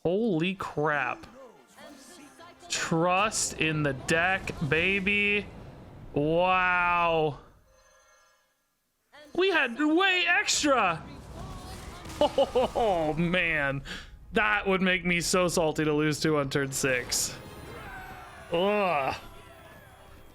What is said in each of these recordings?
Holy crap. Trust in the deck, baby. Wow. We had way extra. Oh, man. That would make me so salty to lose 2 on turn 6. Ugh.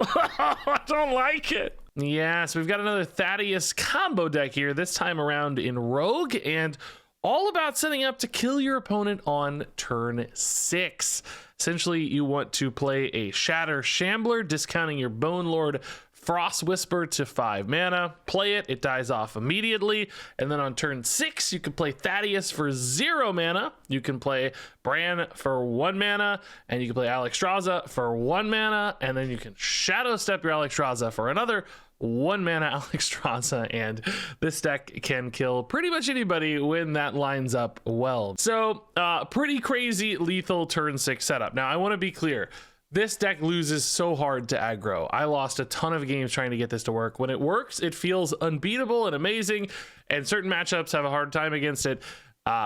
I don't like it. Yeah, so we've got another Thaddius combo deck here, this time around in Rogue, and all about setting up to kill your opponent on turn 6. Essentially, you want to play a Shatter Shambler, discounting your Bone Lord Frost Whisper to 5 mana. Play it, it dies off immediately. And then on turn 6, you can play Thaddius for 0 mana. You can play Bran for 1 mana, and you can play Alexstrasza for 1 mana, and then you can Shadow Step your Alexstrasza for another 1 mana Alexstrasza, and this deck can kill pretty much anybody when that lines up well. So pretty crazy lethal turn 6 setup. Now I want to be clear, this deck loses so hard to aggro. I lost a ton of games trying to get this to work. When it works, it feels unbeatable and amazing, and certain matchups have a hard time against it,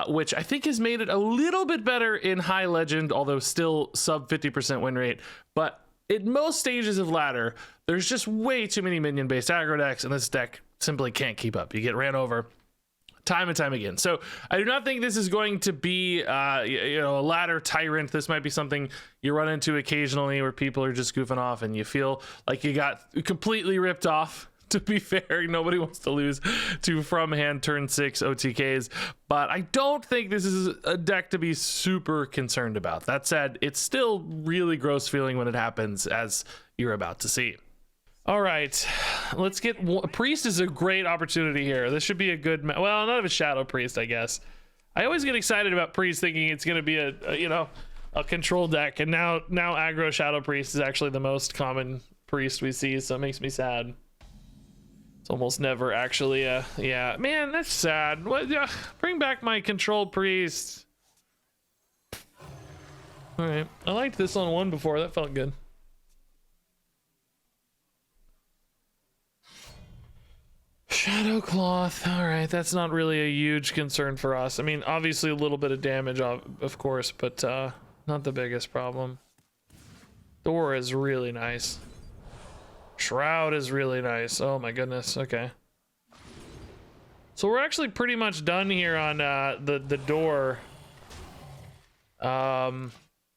which I think has made it a little bit better in High Legend, although still sub 50% win rate. But in most stages of ladder, there's just way too many minion-based aggro decks, and this deck simply can't keep up. You get ran over time and time again. So I do not think this is going to be a ladder tyrant. This might be something you run into occasionally where people are just goofing off and you feel like you got completely ripped off. To be fair, nobody wants to lose to from hand turn 6 OTKs, but I don't think this is a deck to be super concerned about. That said, it's still really gross feeling when it happens, as you're about to see. All right, let's get Priest is a great opportunity here. This should be a good, well, not of a Shadow Priest, I guess. I always get excited about Priest thinking it's going to be a control deck, and now aggro Shadow Priest is actually the most common Priest we see, so it makes me sad. It's almost never actually yeah, man, that's sad. What? Bring back my control Priest. All right, I liked this on 1 before. That felt good. Shadow Cloth. All right, that's not really a huge concern for us. I mean, obviously a little bit of damage, of course, but not the biggest problem. Door is really nice. Shroud is really nice. Oh my goodness. Okay. So we're actually pretty much done here on the door.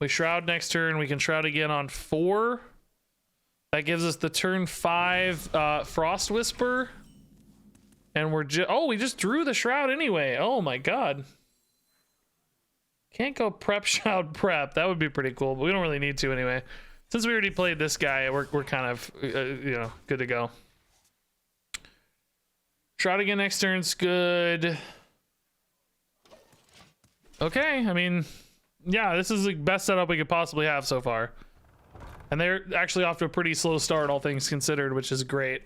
We Shroud next turn. We can Shroud again on 4. That gives us the turn 5 Frost Whisper. And we're we just drew the Shroud anyway. Oh my god. Can't go prep Shroud prep. That would be pretty cool, but we don't really need to anyway. Since we already played this guy, we're kind of good to go. Shroud again next turn's good. Okay, I mean, yeah, this is the best setup we could possibly have so far. And they're actually off to a pretty slow start, all things considered, which is great.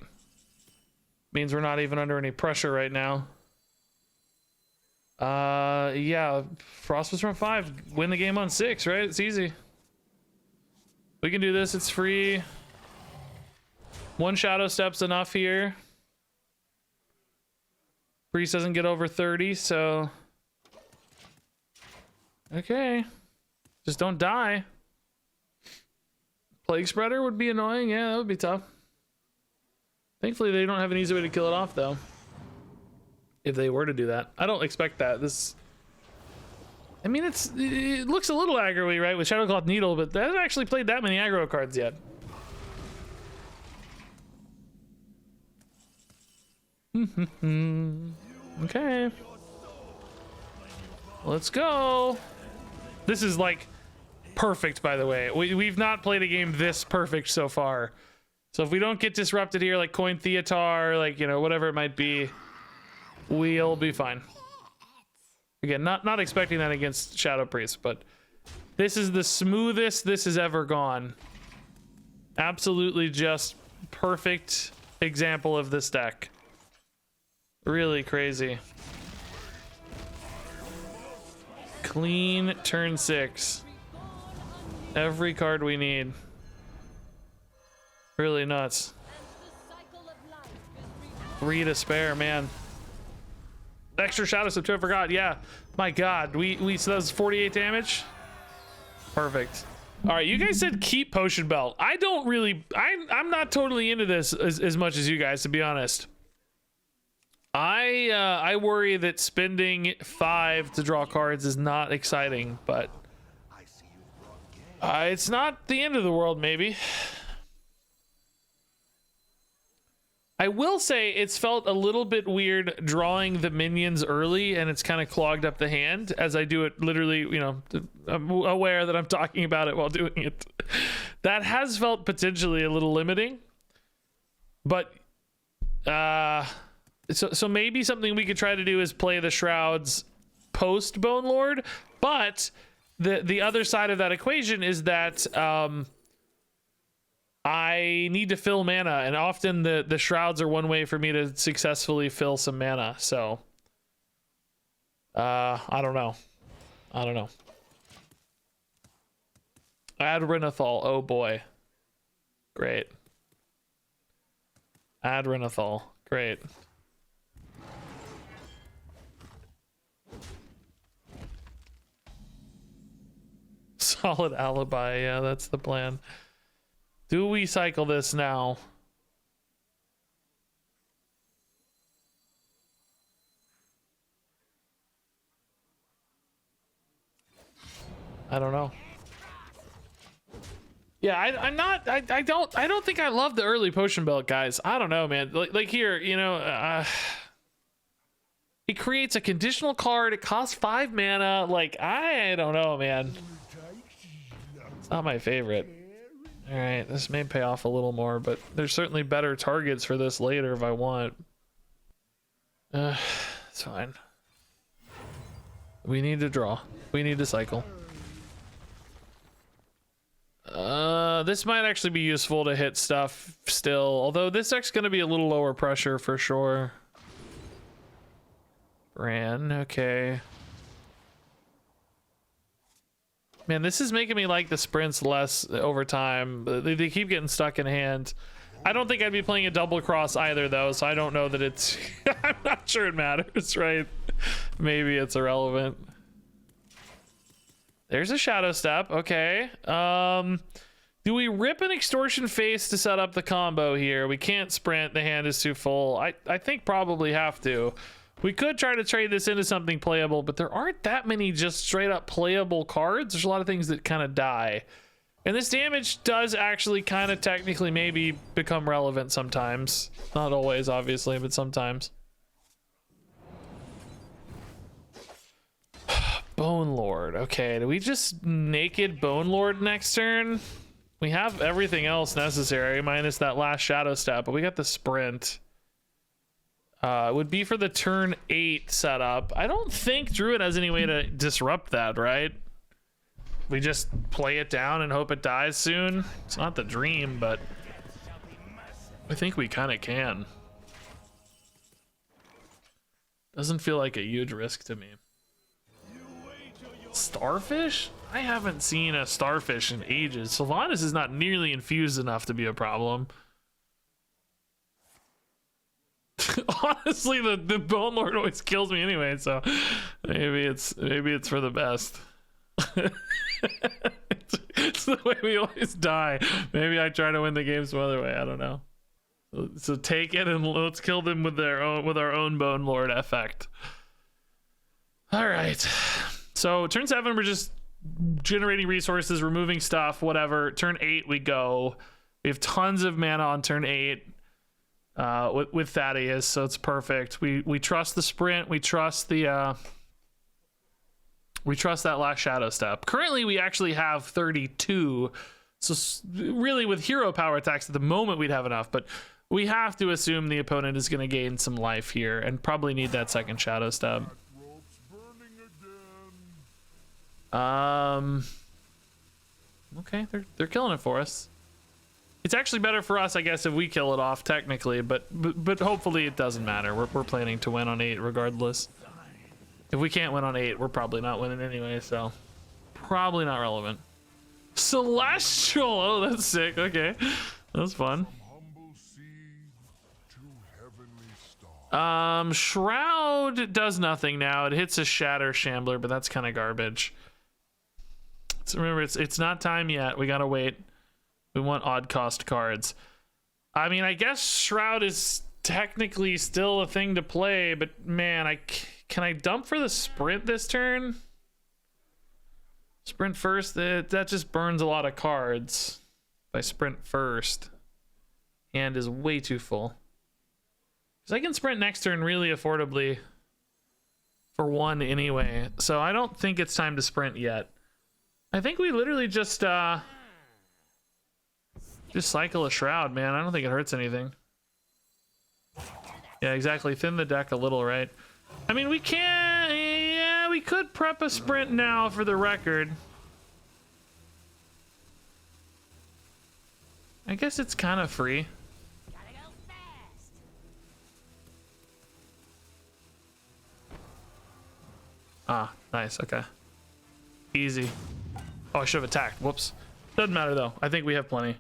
Means we're not even under any pressure right now. Yeah, Frost was from 5. Win the game on 6, right? It's easy. We can do this. It's free. 1 Shadow Step's enough here. Priest doesn't get over 30, so... Okay. Just don't die. Plague Spreader would be annoying. Yeah, that would be tough. Thankfully, they don't have an easy way to kill it off, though. If they were to do that. I don't expect that. I mean, it looks a little aggro-y, right, with Shadowcloth Needle, but they haven't actually played that many aggro cards yet. Okay. Let's go. This is, like, perfect, by the way. We've not played a game this perfect so far. So if we don't get disrupted here, like Coin Theatar, like, whatever it might be, we'll be fine. Again, not expecting that against Shadow Priest, but this is the smoothest this has ever gone. Absolutely just perfect example of this deck. Really crazy. Clean turn 6. Every card we need. Really nuts. 3 to spare, man. Extra Shadow Step too, I forgot. Yeah, my God, so that was 48 damage. Perfect. All right, you guys said keep Potion Belt. I don't really, I'm not totally into this as much as you guys, to be honest. I worry that spending 5 to draw cards is not exciting, but it's not the end of the world, maybe. I will say it's felt a little bit weird drawing the minions early, and it's kind of clogged up the hand as I do it literally, you know, I'm aware that I'm talking about it while doing it. That has felt potentially a little limiting, but so maybe something we could try to do is play the Shrouds post Bone Lord, but the other side of that equation is that I need to fill mana, and often the Shrouds are one way for me to successfully fill some mana. So I don't know. Add Renathal. Oh boy, great. Add Renathal. Great. Solid alibi. Yeah, that's the plan. Do we cycle this now? I don't know. Yeah, I don't think I love the early Potion Belt, guys. I don't know, man. Like here, you know, it creates a conditional card. It costs 5 mana. Like, I don't know, man. It's not my favorite. All right, this may pay off a little more, but there's certainly better targets for this later if I want. It's fine. We need to draw. We need to cycle. This might actually be useful to hit stuff still, although this deck's going to be a little lower pressure for sure. Bran, okay. Man, this is making me like the sprints less over time. They keep getting stuck in hand. I don't think I'd be playing a double cross either, though, so I don't know that it's... I'm not sure it matters, right? Maybe it's irrelevant. There's a Shadow Step, okay. Do we rip an Extortion Face to set up the combo here? We can't sprint, the hand is too full. I think probably have to. We could try to trade this into something playable, but there aren't that many just straight up playable cards. There's a lot of things that kind of die. And this damage does actually kind of technically maybe become relevant sometimes. Not always, obviously, but sometimes. Bone Lord. Okay, do we just naked Bone Lord next turn? We have everything else necessary, minus that last Shadow Step, but we got the sprint. It would be for the turn 8 setup. I don't think Druid has any way to disrupt that, right? We just play it down and hope it dies soon. It's not the dream, but I think we kind of can. Doesn't feel like a huge risk to me. Starfish? I haven't seen a Starfish in ages. Sylvanas is not nearly infused enough to be a problem. Honestly, the Bone Lord always kills me anyway, so maybe it's for the best. it's the way we always die. Maybe I try to win the game some other way. I don't know. So take it and let's kill them with our own Bone Lord effect. All right. So turn 7, we're just generating resources, removing stuff, whatever. Turn 8, we go. We have tons of mana on turn 8. With Thaddius, so it's perfect. We trust the sprint. We trust the we trust that last Shadow Step. Currently, we actually have 32. So really, with hero power attacks at the moment, we'd have enough. But we have to assume the opponent is going to gain some life here and probably need that second Shadow Step. Okay, they're killing it for us. It's actually better for us, I guess, if we kill it off technically, but hopefully it doesn't matter. We're planning to win on 8 regardless. If we can't win on 8, we're probably not winning anyway, so probably not relevant. Celestial! Oh, that's sick. Okay, that's fun. Shroud does nothing now. It hits a Shatter Shambler, but that's kind of garbage. So remember, it's not time yet. We gotta wait. We want odd cost cards. I mean, I guess Shroud is technically still a thing to play, but man, can I dump for the sprint this turn? Sprint first, that just burns a lot of cards. If I sprint first, hand is way too full. Because I can sprint next turn really affordably for 1 anyway. So I don't think it's time to sprint yet. I think we literally just cycle a Shroud, man. I don't think it hurts anything. Yeah, exactly. Thin the deck a little, right? I mean, we can... Yeah, we could prep a sprint now for the record. I guess it's kind of free. Ah, nice. Okay. Easy. Oh, I should have attacked. Whoops. Doesn't matter, though. I think we have plenty.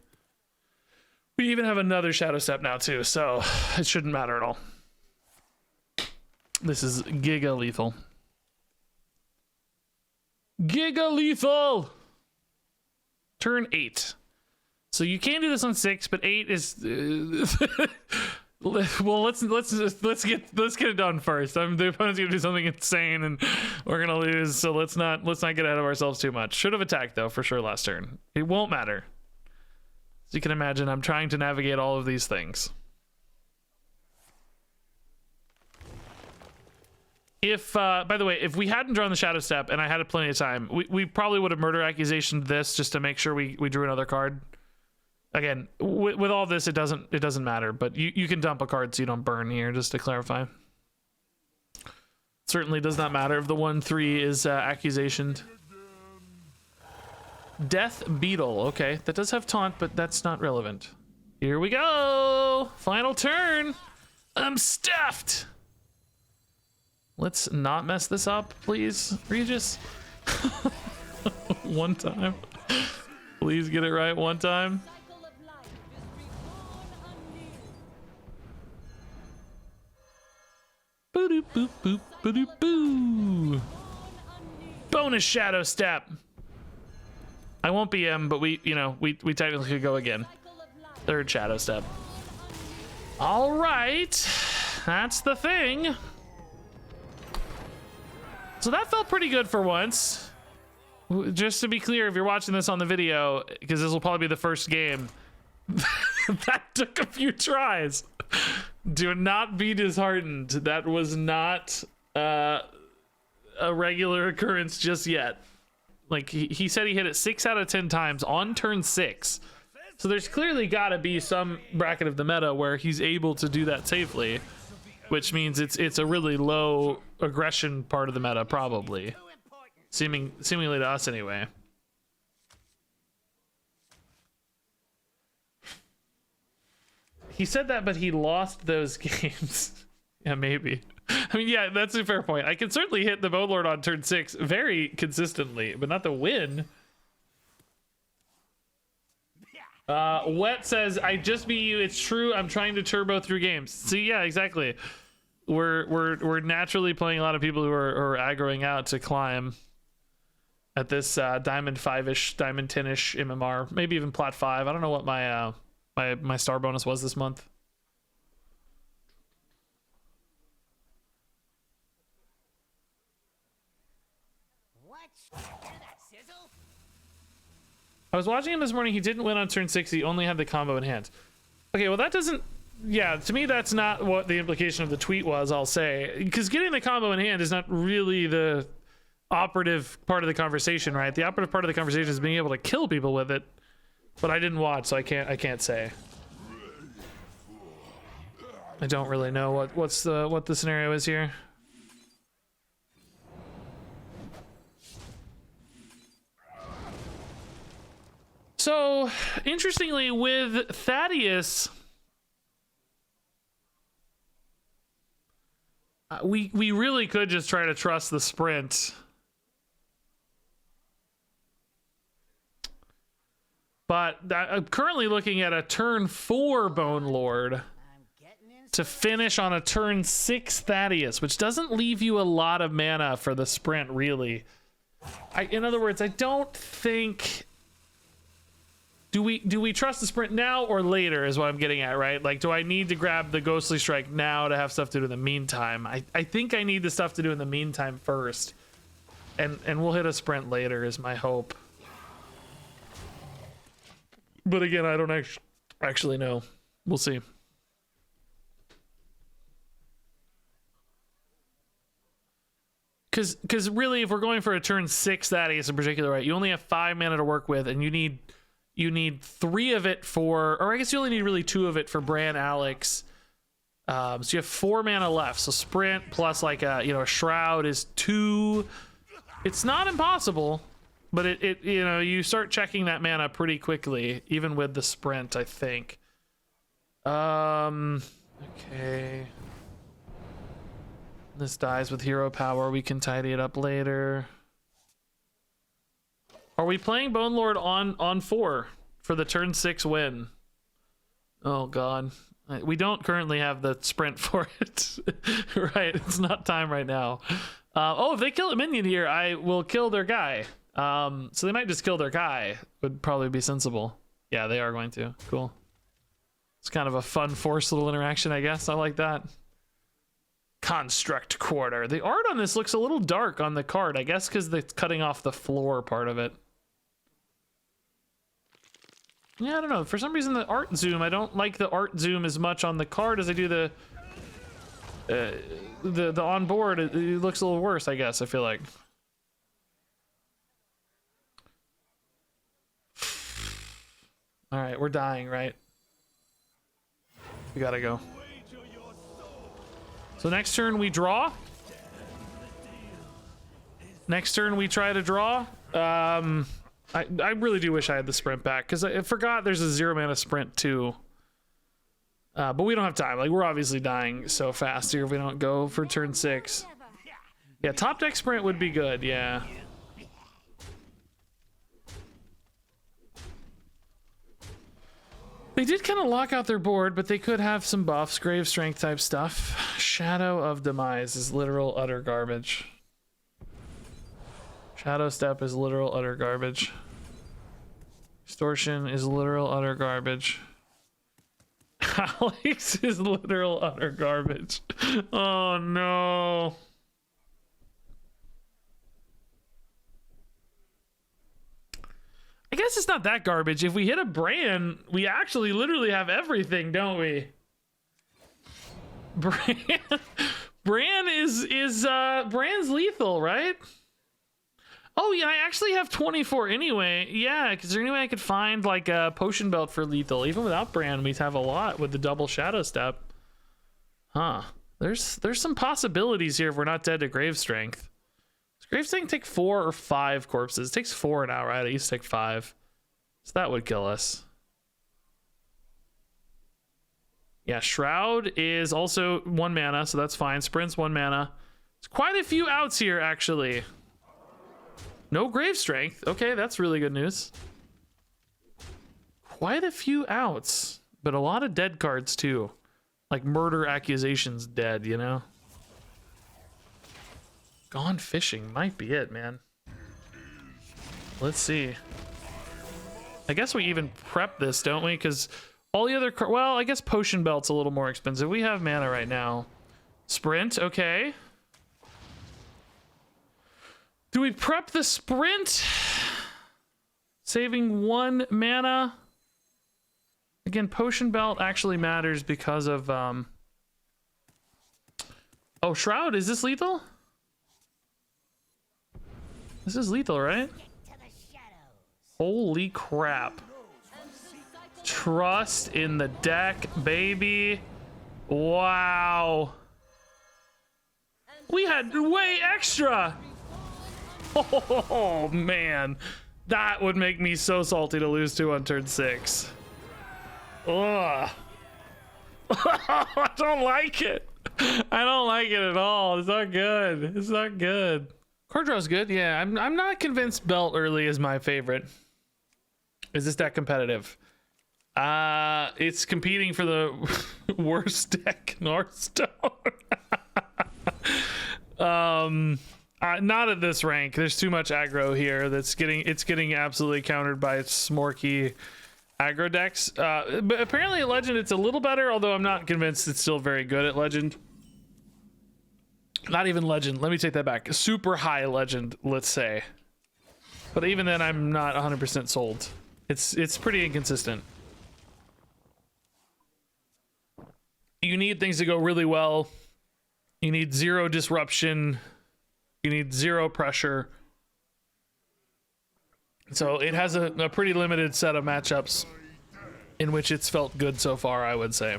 We even have another Shadow Step now, too, so it shouldn't matter at all. This is Giga Lethal. Giga Lethal! Turn 8. So you can do this on 6, but 8 is... Well, let's get it done first. The opponent's gonna do something insane, and we're gonna lose. So let's not get ahead of ourselves too much. Should have attacked though for sure last turn. It won't matter. As you can imagine, I'm trying to navigate all of these things. If by the way, if we hadn't drawn the Shadow Step and I had plenty of time, we probably would have murder accusationed this just to make sure we drew another card. Again, with all this, it doesn't matter, but you can dump a card so you don't burn here, just to clarify. Certainly does not matter if the 1/3 is accusationed. Death Beetle. Okay, that does have taunt, but that's not relevant. Here we go. Final turn. I'm stuffed. Let's not mess this up, please, Regis. One time. Please get it right one time. Boo boop boop boo boo. Bonus Shadow Step. I won't be but we technically could go again. 3rd Shadow Step. All right, that's the thing. So that felt pretty good for once. Just to be clear, if you're watching this on the video, because this will probably be the first game, that took a few tries. Do not be disheartened. That was not a regular occurrence just yet. Like he said, he hit it 6 out of 10 times on turn 6. So there's clearly got to be some bracket of the meta where he's able to do that safely, which means it's a really low aggression part of the meta, probably, seemingly to us anyway. He said that, but he lost those games. Yeah, maybe. I mean, yeah, that's a fair point. I can certainly hit the Bone Lord on turn 6 very consistently, but not the win. Wet says, I just beat you. It's true. I'm trying to turbo through games. See, yeah, exactly. We're naturally playing a lot of people who are aggroing out to climb at this Diamond 5-ish, Diamond 10-ish MMR, maybe even Plat 5. I don't know what my my star bonus was this month. I was watching him this morning. He didn't win on turn 6. He only had the combo in hand. Okay, well that doesn't... Yeah, to me that's not what the implication of the tweet was, I'll say. Because getting the combo in hand is not really the operative part of the conversation, right? The operative part of the conversation is being able to kill people with it. But I didn't watch, so I can't say. I don't really know what the scenario is here. So, interestingly, with Thaddius, we really could just try to trust the sprint. But I'm currently looking at a turn 4 Bone Lord to finish on a turn 6 Thaddius, which doesn't leave you a lot of mana for the sprint, really. In other words, I don't think... Do we trust the sprint now or later is what I'm getting at, right? Like, do I need to grab the Ghostly Strike now to have stuff to do in the meantime? I think I need the stuff to do in the meantime first. And we'll hit a sprint later is my hope. But again, I don't actually know. We'll see. Because really, if we're going for a turn 6 Thaddius in particular, right, you only have 5 mana to work with, and you need 3 of it for, or I guess you only need really 2 of it for Bran, Alex. So you have 4 mana left. So sprint plus like a shroud is 2. It's not impossible, but it you start checking that mana pretty quickly, even with the sprint, I think. Okay. This dies with hero power. We can tidy it up later. Are we playing Bone Lord on 4 for the turn 6 win? Oh god. We don't currently have the sprint for it. Right, it's not time right now. Oh, if they kill a minion here, I will kill their guy. So they might just kill their guy. Would probably be sensible. Yeah, they are going to. Cool. It's kind of a fun forced little interaction, I guess. I like that. Construct Quarter. The art on this looks a little dark on the card, I guess because it's cutting off the floor part of it. Yeah, I don't know. For some reason, the art zoom, I don't like the art zoom as much on the card as I do the on board. It looks a little worse, I guess. I feel like. All right, we're dying, right? We gotta go. So next turn we draw. Next turn we try to draw. I really do wish I had the sprint back because I forgot there's a 0 mana sprint too. But we don't have time. Like, we're obviously dying so fast here if we don't go for turn 6. Yeah, top deck sprint would be good. Yeah. They did kind of lock out their board, but they could have some buffs, grave strength type stuff. Shadow of Demise is literal utter garbage. Shadow Step is literal utter garbage. Extortion is literal utter garbage. Alex is literal utter garbage. Oh no. I guess it's not that garbage. If we hit a Bran, we actually literally have everything, don't we? Bran's lethal, right? Oh yeah, I actually have 24 anyway. Yeah, because there any way I could find like a potion belt for lethal? Even without Bran, we'd have a lot with the double shadow step. Huh. There's some possibilities here if we're not dead to grave strength. Does grave strength take 4 or 5 corpses? It takes 4 now, right? I used to take 5. So that would kill us. Yeah, Shroud is also 1 mana, so that's fine. Sprint's 1 mana. There's quite a few outs here, actually. No grave strength. Okay, that's really good news. Quite a few outs, but a lot of dead cards too. Like Murder Accusations dead, you know? Gone Fishing might be it, man. Let's see. I guess we even prep this, don't we? Because all the other well, I guess Potion Belt's a little more expensive. We have mana right now. Sprint, okay. Do we prep the sprint? Saving 1 mana. Again, Potion Belt actually matters because of oh, Shroud, is this lethal? This is lethal, right? Holy crap. Trust in the deck, baby. Wow. We had way extra. Oh man, that would make me so salty to lose 2 on turn 6. Ugh. I don't like it. I don't like it at all. It's not good. It's not good. Card draw's good. Yeah, I'm not convinced Belt early is my favorite. Is this deck competitive? It's competing for the worst deck in Hearthstone. Not at this rank. There's too much aggro here. It's getting absolutely countered by smorky aggro decks. But apparently at Legend it's a little better, although I'm not convinced it's still very good at Legend. Not even Legend. Let me take that back. Super high Legend, let's say. But even then, I'm not 100% sold. It's pretty inconsistent. You need things to go really well. You need 0 disruption. You need 0 pressure. So it has a pretty limited set of matchups in which it's felt good so far, I would say.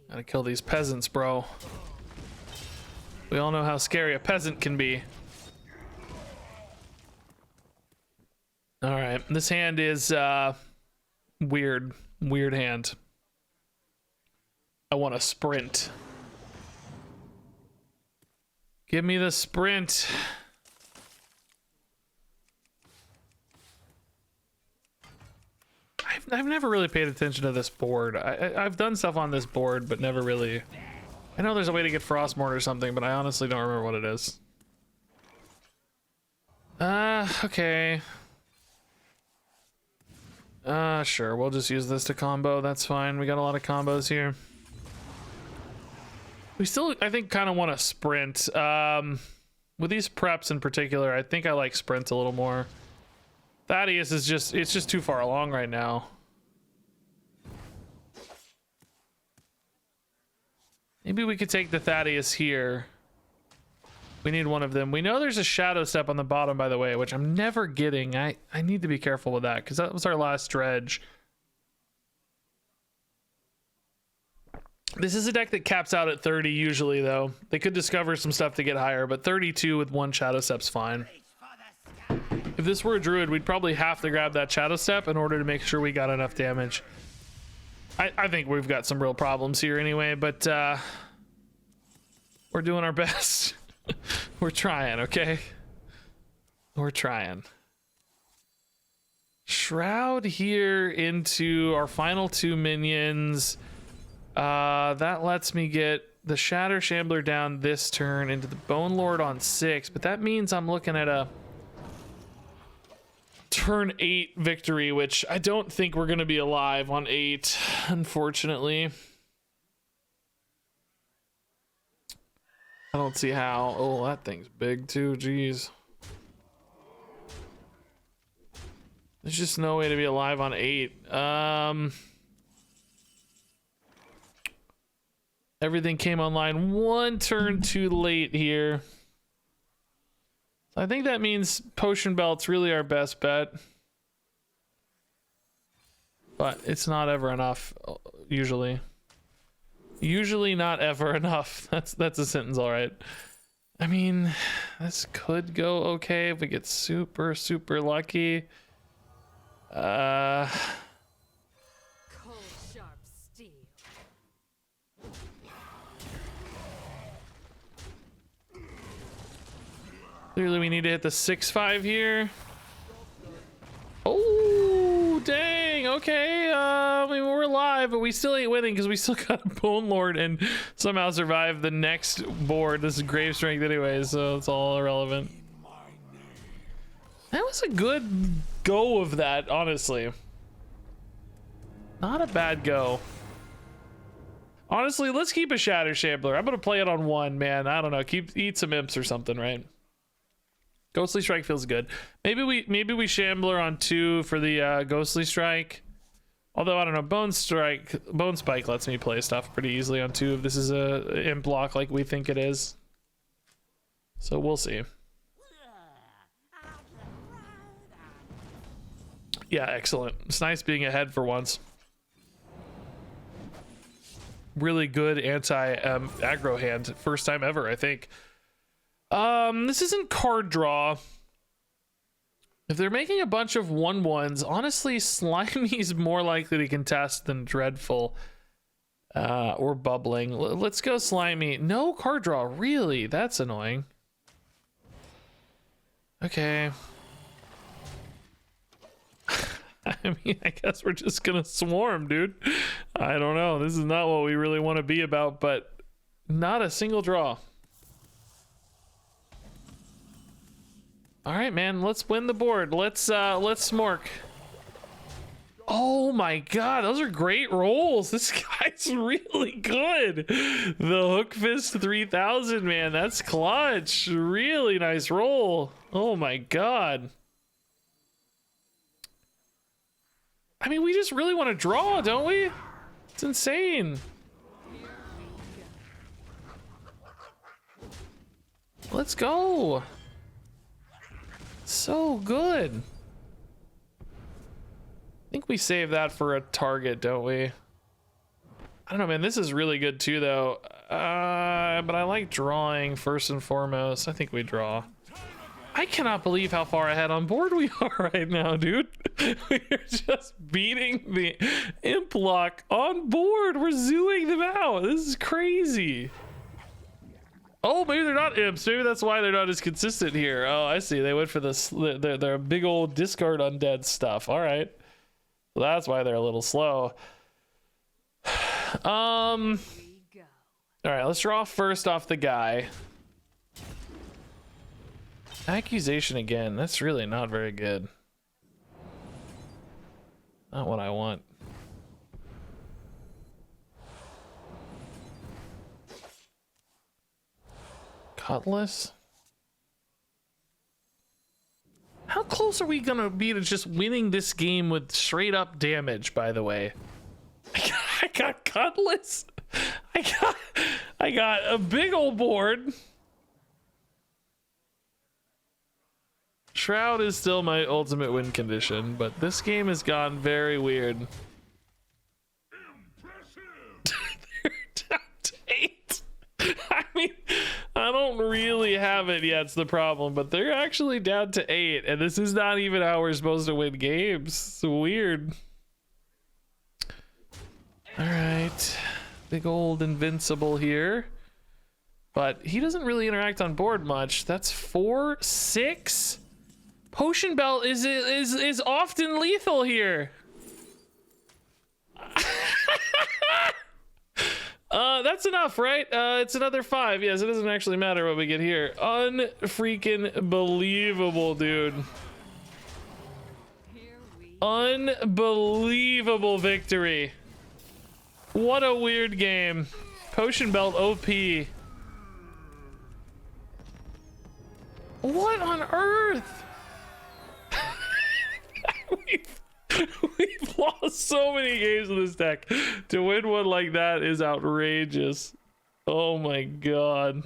Gotta kill these peasants, bro. We all know how scary a peasant can be. All right, this hand is weird hand. I want a sprint. Give me the sprint. I've never really paid attention to this board. I've done stuff on this board, but never really. I know there's a way to get Frostmourne or something, but I honestly don't remember what it is. Okay. Sure, we'll just use this to combo. That's fine. We got a lot of combos here. We still, I think, kind of want to sprint. With these preps in particular, I think I like sprint a little more. Thaddius is it's just too far along right now. Maybe we could take the Thaddius here. We need one of them. We know there's a shadow step on the bottom, by the way, which I'm never getting. I need to be careful with that because that was our last dredge. This is a deck that caps out at 30 usually, though. They could discover some stuff to get higher, but 32 with 1 shadow step's fine. If this were a druid, we'd probably have to grab that shadow step in order to make sure we got enough damage. I think we've got some real problems here anyway, but we're doing our best. We're trying, okay? We're trying. Shroud here into our final 2 minions. That lets me get the Shatter Shambler down this turn into the Bone Lord on 6, but that means I'm looking at a turn 8 victory, which I don't think we're going to be alive on 8, unfortunately. I don't see how. Oh, that thing's big too. Jeez. There's just no way to be alive on 8. Everything came online 1 turn too late here. I think that means Potion Belt's really our best bet. But it's not ever enough, usually. Usually not ever enough. That's a sentence, all right. I mean, this could go okay if we get super, super lucky. Cold, sharp steel. Clearly we need to hit the 6-5 here. Oh, dang. Okay. I mean, we're alive, but we still ain't winning because we still got a Bone Lord and somehow survived the next board. This is Grave Strength anyway, so it's all irrelevant. That was a good go of that, honestly. Not a bad go. Honestly, let's keep a Shatter Shambler. I'm going to play it on 1, man. I don't know. Eat some imps or something, right? Ghostly Strike feels good. Maybe we Shambler on 2 for the Ghostly Strike. Although I don't know, Bone Spike lets me play stuff pretty easily on 2 if this is a imp block like we think it is. So we'll see. Yeah, excellent. It's nice being ahead for once. Really good anti-aggro hand. First time ever, I think. This isn't card draw. If they're making a bunch of 1/1s, honestly, Slimy's more likely to contest than Dreadful or Bubbling. Let's go Slimy. No card draw, really? That's annoying. Okay. I mean, I guess we're just gonna swarm, dude. I don't know. This is not what we really want to be about, but not a single draw. All right, man. Let's win the board. Let's smork. Oh my god, those are great rolls. This guy's really good. The Hook Fist 3000, man. That's clutch. Really nice roll. Oh my god. I mean, we just really want to draw, don't we? It's insane. Let's go. So good. I think we save that for a target, don't we? I don't know, man. This is really good too, though. But I like drawing first and foremost. I think we draw. I cannot believe how far ahead on board we are right now, dude. We're just beating the imp lock on board. We're zooing them out. This is crazy. Oh, maybe they're not imps. Maybe that's why they're not as consistent here. Oh, I see. They went for this. They're big old discard undead stuff. All right. So that's why they're a little slow. All right, let's draw first off the guy. Accusation again. That's really not very good. Not what I want. Cutlass? How close are we gonna be to just winning this game with straight up damage, by the way? I got Cutlass. I got a big old board. Shroud is still my ultimate win condition, but this game has gone very weird. They're down to 8. I mean, I don't really have it yet, it's the problem, but they're actually down to 8, and this is not even how we're supposed to win games. It's weird. All right, big old invincible here, but he doesn't really interact on board much. That's 4, 6. Potion Belt is often lethal here. That's enough, right? It's another 5. Yes, it doesn't actually matter what we get here. Unfreaking believable, dude. Unbelievable victory. What a weird game. Potion Belt OP. What on earth? We've lost so many games with this deck. To win one like that is outrageous. Oh my god.